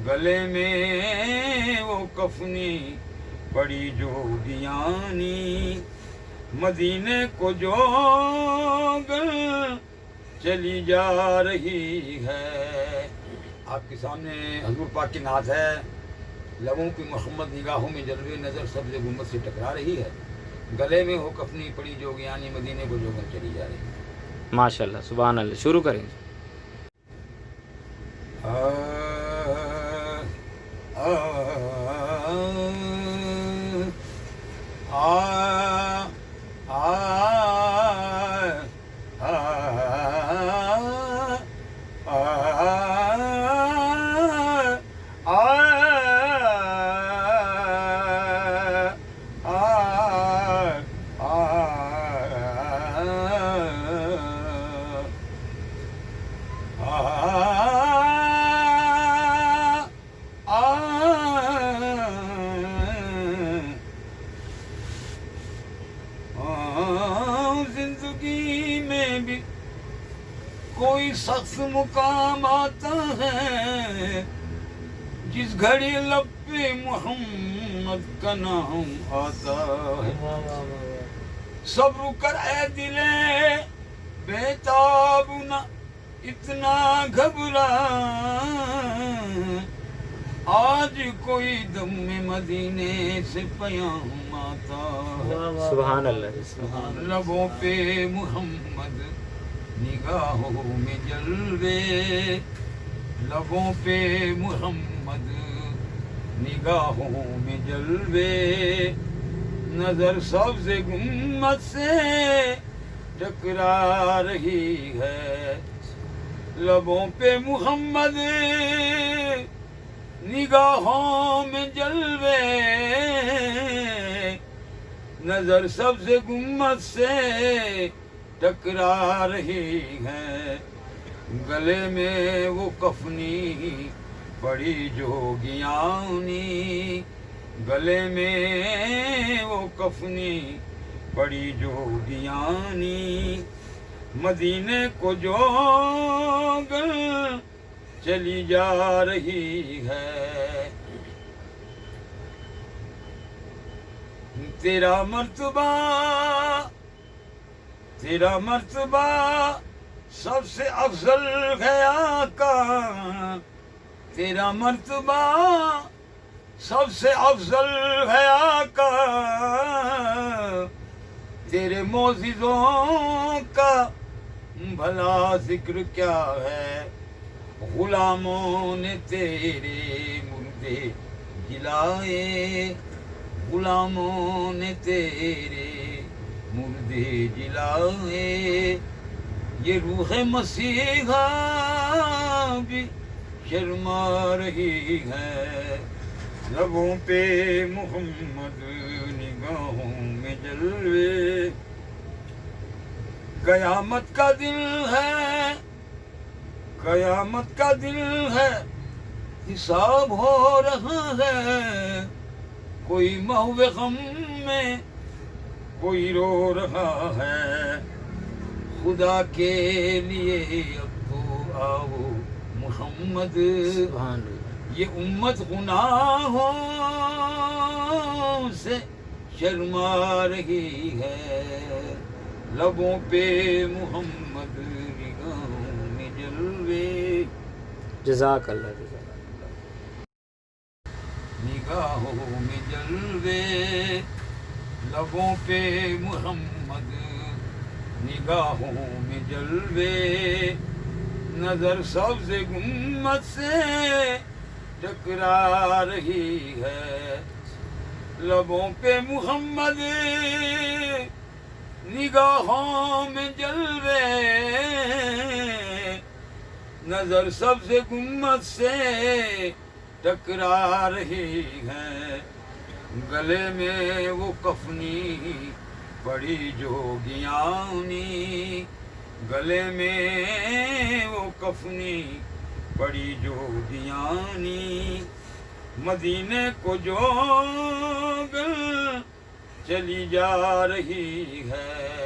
گلے میں وہ کفنی پڑی جوگیانی، مدینے کو جو چلی جا رہی ہے۔ آپ کے سامنے حضور پاک کی نعت ہے، لبوں پہ محمد نگاہوں میں جلوے نظر سبز گنبد سے ٹکرا رہی ہے، گلے میں ہو کفنی پڑی جوگیانی، مدینے کو جو چلی جا رہی ہے۔ ماشاء اللہ، سبحان اللہ، شروع کریں۔ زندگی میں بھی کوئی سخت مقام آتا ہے، جس گھڑی لب پہ محمد کا نام آتا ہے۔ صبر کر اے دلے بے تاب، نہ اتنا گھبرا، آج کوئی دم میں مدینے سے پیام آتا ہے۔ سبحان اللہ، لبوں پہ محمد نگاہوں میں جلوے، لبوں پہ محمد نگاہوں میں جلوے، نظر سبز گنبد سے ٹکرا رہی ہے۔ لبوں پہ محمد نگاہوں میں جلوے، نظر سبز گنبد سے ٹکرا رہی ہے، گلے میں وہ کفنی پڑی جوگیانی، گلے میں وہ کفنی پڑی جوگیانی، مدینے کو جو چلی جا رہی ہے۔ تیرا مرتبہ سب سے افضل ہے آقا، تیرا مرتبہ سب سے افضل ہے آقا، تیرے معجزوں کا بھلا ذکر کیا ہے، غلاموں نے تیرے مردے جلائے، غلاموں نے تیرے مردے جلائے، یہ روح مسیحا بھی شرما رہی ہے، لبوں پہ محمد نگاہوں میں جلوے، قیامت کا دل ہے، قیامت کا دل ہے، حساب ہو رہا ہے، کوئی محو غم میں کوئی رو رہا ہے، خدا کے لیے اب تو آؤ محمد، یہ امت گناہوں سے شرما رہی ہے، لبوں پہ محمد نگاہوں میں جلوے، جزاک اللہ، نگاہوں میں جلوے، لبوں پہ محمد نگاہوں میں جلوے، نظر سبز گنبد سے ٹکرا رہی ہے، لبوں پہ محمد نگاہوں میں جلوے، نظر سبز گنبد سے ٹکرا رہی ہے، گلے میں وہ کفنی پڑی جوگیانی، گلے میں وہ کفنی پڑی جوگیانی، مدینے کو جو چلی جا رہی ہے۔